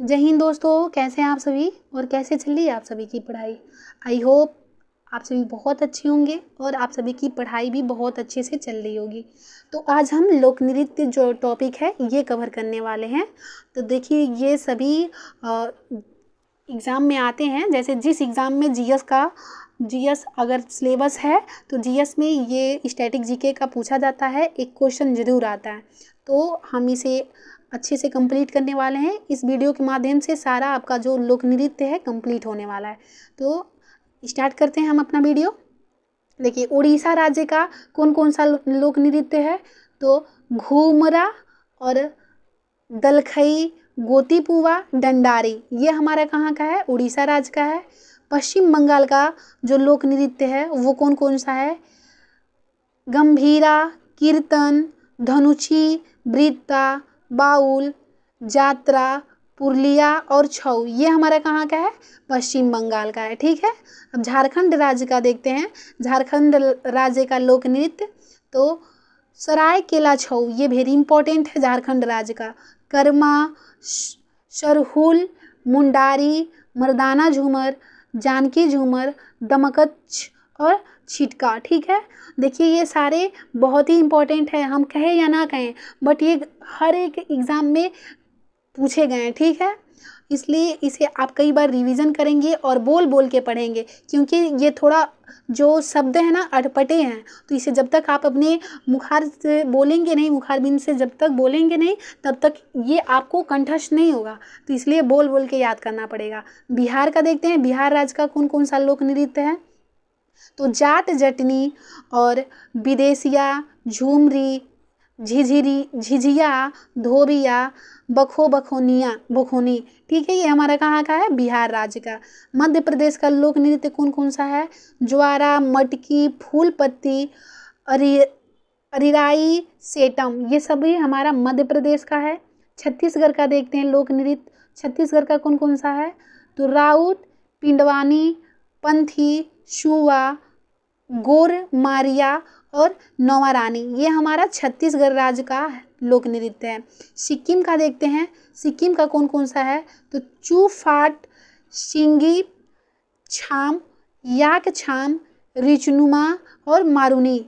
जय हिंद दोस्तों, कैसे हैं आप सभी और कैसे चल रही है आप सभी की पढ़ाई। आई होप आप सभी बहुत अच्छे होंगे और आप सभी की पढ़ाई भी बहुत अच्छे से चल रही होगी। तो आज हम लोक नृत्य जो टॉपिक है ये कवर करने वाले हैं। तो देखिए ये सभी एग्ज़ाम में आते हैं। जैसे जिस एग्ज़ाम में जीएस अगर सिलेबस है तो जीएस में ये स्टैटिक जीके का पूछा जाता है, एक क्वेश्चन ज़रूर आता है। तो हम इसे अच्छे से कंप्लीट करने वाले हैं। इस वीडियो के माध्यम से सारा आपका जो लोक नृत्य है कंप्लीट होने वाला है। तो स्टार्ट करते हैं हम अपना वीडियो। देखिए उड़ीसा राज्य का कौन कौन सा लोक नृत्य है, तो घूमरा और दलखई, गोतीपुआ, डंडारी, ये हमारा कहाँ का है, उड़ीसा राज्य का है। पश्चिम बंगाल का जो लोक नृत्य है वो कौन कौन सा है, गंभीरा, कीर्तन, धनुची, वृत्ता, बाउल, जात्रा, पुरलिया और छऊ, ये हमारा कहाँ का है, पश्चिम बंगाल का है। ठीक है। अब झारखंड राज्य का देखते हैं। झारखंड राज्य का लोक नृत्य तो सरायकेला छऊ, ये वेरी इंपॉर्टेंट है झारखंड राज्य का। कर्मा, सरहुल, मुंडारी, मर्दाना झूमर, जानकी झूमर, दमकच और छिटका। ठीक है। देखिए ये सारे बहुत ही इम्पोर्टेंट है, हम कहें या ना कहें बट ये हर एक एग्ज़ाम में पूछे गए हैं। ठीक है। इसलिए इसे आप कई बार रिवीजन करेंगे और बोल बोल के पढ़ेंगे, क्योंकि ये थोड़ा जो शब्द है ना अटपटे हैं। तो इसे जब तक आप अपने मुखार से बोलेंगे नहीं, मुखार बिंद से जब तक बोलेंगे नहीं तब तक ये आपको कंठस्थ नहीं होगा। तो इसलिए बोल बोल के याद करना पड़ेगा। बिहार का देखते हैं। बिहार राज्य का कौन कौन सा लोक नृत्य है, तो जाट जटनी और विदेशिया, झूमरी, झिझिया, धोबिया, बखोनी। ठीक है। ये हमारा कहाँ का है, बिहार राज्य का। मध्य प्रदेश का लोक नृत्य कौन कौन सा है, ज्वारा, मटकी, फूल पत्ती, अरिराई, सेटम, ये सभी हमारा मध्य प्रदेश का है। छत्तीसगढ़ का देखते हैं लोक नृत्य। छत्तीसगढ़ का कौन कौन सा है, तो राउत, पिंडवानी, पंथी, शुवा, गोर मारिया और नौवारानी, ये हमारा छत्तीसगढ़ राज्य का लोक नृत्य है। सिक्किम का देखते हैं। सिक्किम का कौन कौन सा है, तो चूफाट, सिंगी छाम, याक छाम, रिचनुमा और मारूनी,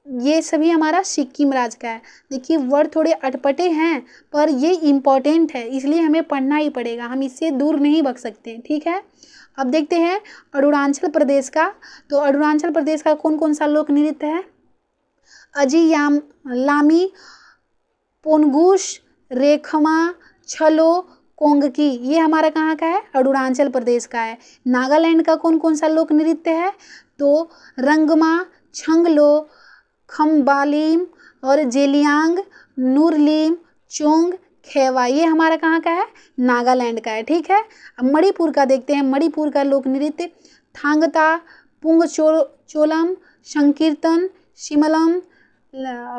ये सभी हमारा सिक्किम राज्य का है। देखिए वर्ड थोड़े अटपटे हैं पर ये इम्पोर्टेंट है, इसलिए हमें पढ़ना ही पड़ेगा, हम इससे दूर नहीं भाग सकते। ठीक है। अब देखते हैं अरुणाचल प्रदेश का। तो अरुणाचल प्रदेश का कौन कौन सा लोक नृत्य है, अजियाम लामी, पोनगुश, रेखमा, छलो, कोंगकी, ये हमारा कहाँ का है, अरुणाचल प्रदेश का है। नागालैंड का कौन कौन सा लोक नृत्य है, तो रंगमा, छंगलो, खम्बालीम और जेलियांग, नूरलीम, चोंग, खेवा, ये हमारा कहाँ का है, नागालैंड का है। ठीक है। अब मणिपुर का देखते हैं। मणिपुर का लोक नृत्य थांगता, पुंग चोलम, संकीर्तन, शिमलम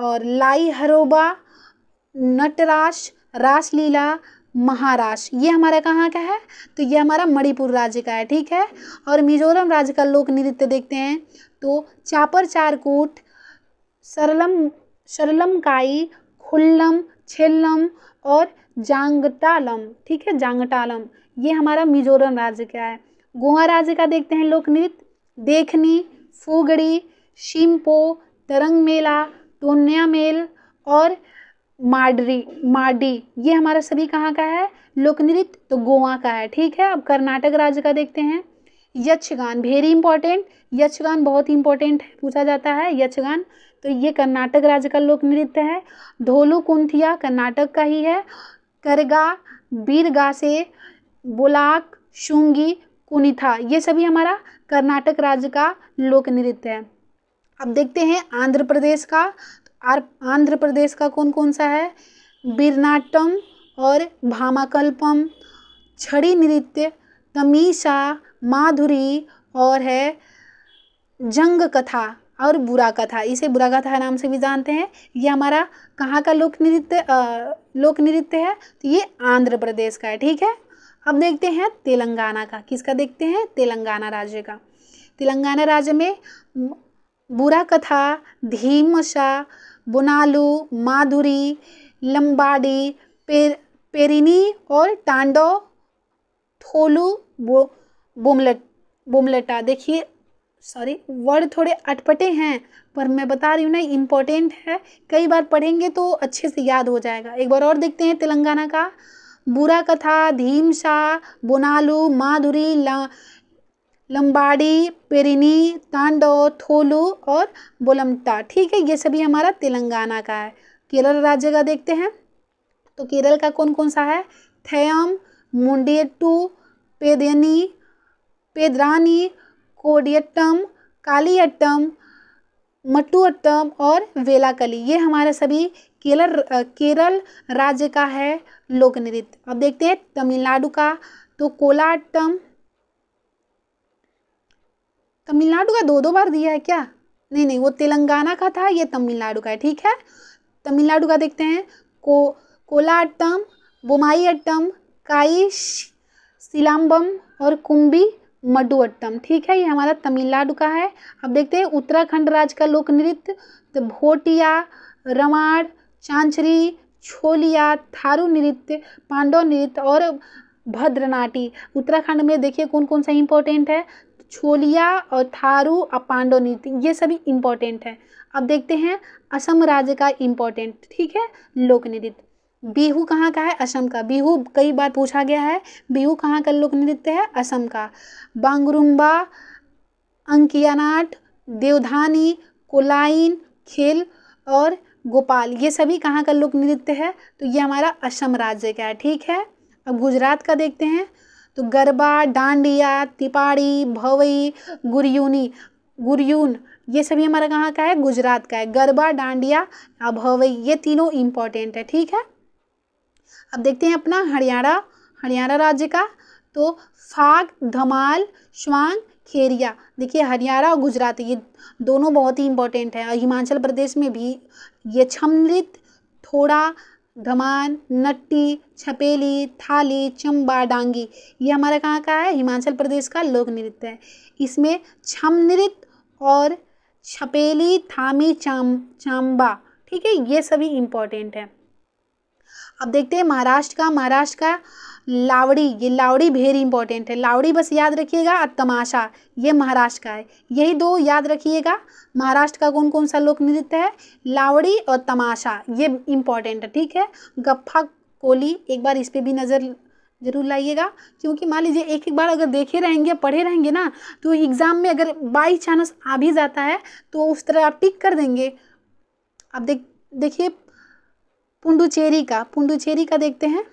और लाई हरोबा, नटरास, रासलीला, महारास, ये हमारा कहाँ का है, तो ये हमारा मणिपुर राज्य का है। ठीक है। और मिजोरम राज्य का लोक नृत्य देखते हैं। तो चापर चारकूट, सरलम काई, खुल्लम, छेल्लम और जांगटालम। ठीक है। जांगटालम, ये हमारा मिजोरम राज्य का है। गोवा राज्य का देखते हैं लोक नृत्य, देखनी, फुगड़ी, शिम्पो, तरंग मेला, टोन्या मेल और माडी, ये हमारा सभी कहाँ का है, लोक नृत्य, तो गोवा का है। ठीक है। अब कर्नाटक राज्य का देखते हैं। यक्षगान, वेरी इंपॉर्टेंट, यक्षगान बहुत ही इंपॉर्टेंट है, पूछा जाता है यक्षगान। तो ये कर्नाटक राज्य का लोक नृत्य है। ढोलू कुंथिया कर्नाटक का ही है। करगा, बीरगासे, बुलाक, शुंगी, कुनिथा, ये सभी हमारा कर्नाटक राज्य का लोक नृत्य है। अब देखते हैं आंध्र प्रदेश का। आंध्र प्रदेश का कौन कौन सा है, बिरनाट्यम और भामाकल्पम, छड़ी नृत्य, तमीशा, माधुरी और है जंग कथा और बुरा कथा, इसे बुरा कथा नाम से भी जानते हैं। ये हमारा कहाँ का लोक नृत्य है, तो ये आंध्र प्रदेश का है। ठीक है। अब देखते हैं तेलंगाना का। किसका देखते हैं, तेलंगाना राज्य का। तेलंगाना राज्य में बुरा कथा, धीमसा, बोनालू, माधुरी, लंबाडी, पेरिनी और टांडो थोलू बोमलटा। देखिए सॉरी वर्ड थोड़े अटपटे हैं पर मैं बता रही हूँ ना इम्पोर्टेंट है, कई बार पढ़ेंगे तो अच्छे से याद हो जाएगा। एक बार और देखते हैं तेलंगाना का। बुरा कथा, धीमसा, बोनालू, माधुरी, लंबाड़ी, पेरिनी, तांडव, थोलू और बोलमटा। ठीक है, ये सभी हमारा तेलंगाना का है। केरल राज्य का देखते हैं तो केरल का कौन कौन सा है? थेयम, मुंडियट्टू, पेदरानी, कोडियट्टम, कालियट्टम, मट्टुअट्टम और वेलाकली। ये हमारे सभी केरल राज्य का है लोक नृत्य। अब देखते हैं तमिलनाडु का। तो कोलाट्टम, तमिलनाडु का दो बार दिया है क्या? नहीं, वो तेलंगाना का था, ये तमिलनाडु का है। ठीक है, तमिलनाडु का देखते हैं। कोलाट्टम, बोमाईअट्टम, काई सिलाम्बम और कुंबी मड्डुअट्टम। ठीक है, ये हमारा तमिलनाडु का है। अब देखते हैं उत्तराखंड राज्य का लोक नृत्य। तो भोटिया, रमाड़, चांचरी, छोलिया, थारू नृत्य, पांडव नृत्य और भद्रनाटी। उत्तराखंड में देखिए कौन कौन सा इंपॉर्टेंट है? छोलिया और थारू और पांडव नृत्य, ये सभी इंपॉर्टेंट है। अब देखते हैं असम राज्य का इंपॉर्टेंट, ठीक है, लोक नृत्य। बिहू कहाँ का है? असम का। बिहू कई बार पूछा गया है। बिहू कहाँ का लोक नृत्य है? असम का। बांगरुम्बा, अंकियानाट, देवधानी, कोलाइन, खेल और गोपाल, ये सभी कहाँ का लोक नृत्य है? तो ये हमारा असम राज्य का है। ठीक है, अब गुजरात का देखते हैं। तो गरबा, डांडिया, तिपाड़ी, भवई, गुरियून, ये सभी हमारा कहाँ का है? गुजरात का है। गरबा, डांडिया, भवई, ये तीनों इंपॉर्टेंट है। ठीक है, अब देखते हैं अपना हरियाणा राज्य का। तो फाग, धमाल, स्वांग, खेरिया। देखिए हरियाणा और गुजरात ये दोनों बहुत ही इंपॉर्टेंट है। और हिमाचल प्रदेश में भी ये छम नृत्य, थोड़ा, धमान, नट्टी, छपेली, थाली, चंबा, डांगी, ये हमारा कहाँ का है? हिमाचल प्रदेश का लोक नृत्य है। इसमें छम नृत्य और छपेली, थामी, चांबा, ठीक है, ये सभी इंपॉर्टेंट है। अब देखते हैं महाराष्ट्र का लावड़ी। ये लावड़ी वेरी इंपॉर्टेंट है। लावड़ी बस याद रखिएगा और तमाशा, ये महाराष्ट्र का है। यही दो याद रखिएगा। महाराष्ट्र का कौन कौन सा लोक नृत्य है? लावड़ी और तमाशा, ये इंपॉर्टेंट है। ठीक है, गप्फा कोली, एक बार इस पर भी नज़र जरूर लाइएगा, क्योंकि मान लीजिए एक बार अगर देखे रहेंगे, पढ़े रहेंगे ना, तो एग्ज़ाम में अगर बाई चांस आ भी जाता है तो उस तरह आप टिक कर देंगे। अब देखिए पुंडुचेरी का देखते हैं।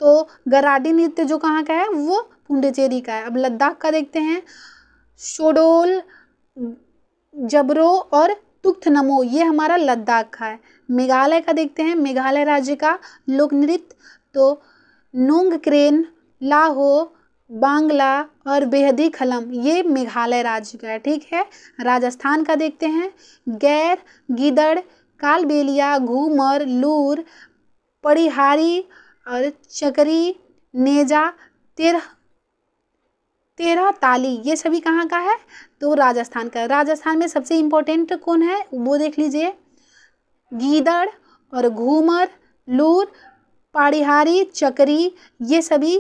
तो गराडी नृत्य जो कहाँ का है? वो पुंडुचेरी का है। अब लद्दाख का देखते हैं। शोडोल, जबरो और तुख्त-नमो, ये हमारा लद्दाख का है। मेघालय का देखते हैं। मेघालय राज्य का लोक नृत्य। तो नोंगक्रेन, लाहो, बांग्ला और बेहदी खलम, ये मेघालय राज्य का है। ठीक है, राजस्थान का देखते हैं। गैर, गीदड़, कालबेलिया, घूमर, लूर, पड़िहारी और चकरी, नेजा, तेरह ताली, ये सभी कहाँ का है? तो राजस्थान का। राजस्थान में सबसे इम्पोर्टेंट कौन है वो देख लीजिए। गीदड़ और घूमर, लूर, पड़िहारी, चकरी, ये सभी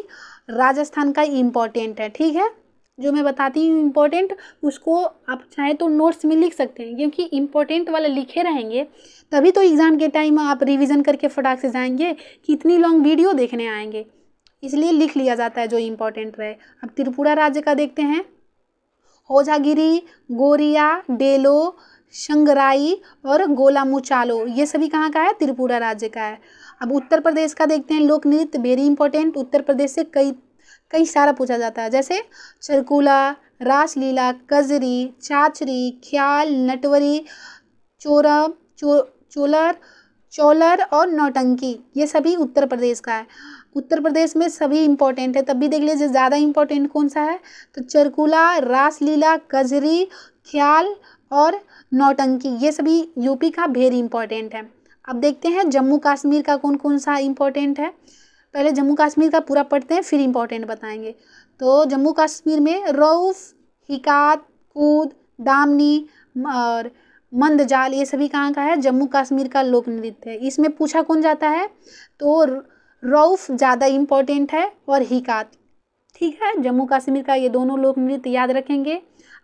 राजस्थान का इम्पोर्टेंट है। ठीक है, जो मैं बताती हूँ इम्पोर्टेंट, उसको आप चाहे तो नोट्स में लिख सकते हैं, क्योंकि इम्पोर्टेंट वाले लिखे रहेंगे तभी तो एग्ज़ाम के टाइम आप रिवीजन करके फटाक से जाएंगे कि इतनी लॉन्ग वीडियो देखने आएंगे, इसलिए लिख लिया जाता है जो इम्पोर्टेंट रहे। अब त्रिपुरा राज्य का देखते हैं। होजागिरी, गोरिया, डेलो, शंगराई और गोलामुचालो, ये सभी कहाँ का है? त्रिपुरा राज्य का है। अब उत्तर प्रदेश का देखते हैं लोक नृत्य, वेरी इंपॉर्टेंट। उत्तर प्रदेश से कई सारा पूछा जाता है, जैसे चरकुला, रासलीला, कजरी, चाचरी, ख्याल, नटवरी, चोलर और नौटंकी, ये सभी उत्तर प्रदेश का है। उत्तर प्रदेश में सभी इंपॉर्टेंट है, तब भी देख लीजिए ज़्यादा इंपॉर्टेंट कौन सा है। तो चरकुला, रासलीला, कजरी, ख्याल और नौटंकी, ये सभी यूपी का वेरी इंपॉर्टेंट है। अब देखते हैं जम्मू कश्मीर का कौन कौन सा इंपॉर्टेंट है। पहले जम्मू कश्मीर का पूरा पढ़ते हैं, फिर इंपॉर्टेंट बताएंगे। तो जम्मू कश्मीर में रऊफ, हिकात, कूद, दामनी और मंदजाल, ये सभी कहाँ का है? जम्मू कश्मीर का लोक नृत्य है। इसमें पूछा कौन जाता है? तो रऊफ ज़्यादा इम्पोर्टेंट है और हिकात, ठीक है। जम्मू कश्मीर का ये दोनों लोक नृत्य याद रखेंगे।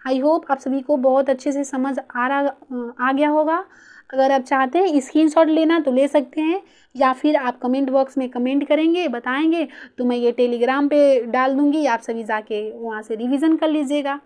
आई होप आप सभी को बहुत अच्छे से समझ आ गया होगा। अगर आप चाहते हैं स्क्रीनशॉट लेना तो ले सकते हैं, या फिर आप कमेंट बॉक्स में कमेंट करेंगे, बताएंगे, तो मैं ये टेलीग्राम पे डाल दूँगी, आप सभी जाके वहाँ से रिवीजन कर लीजिएगा।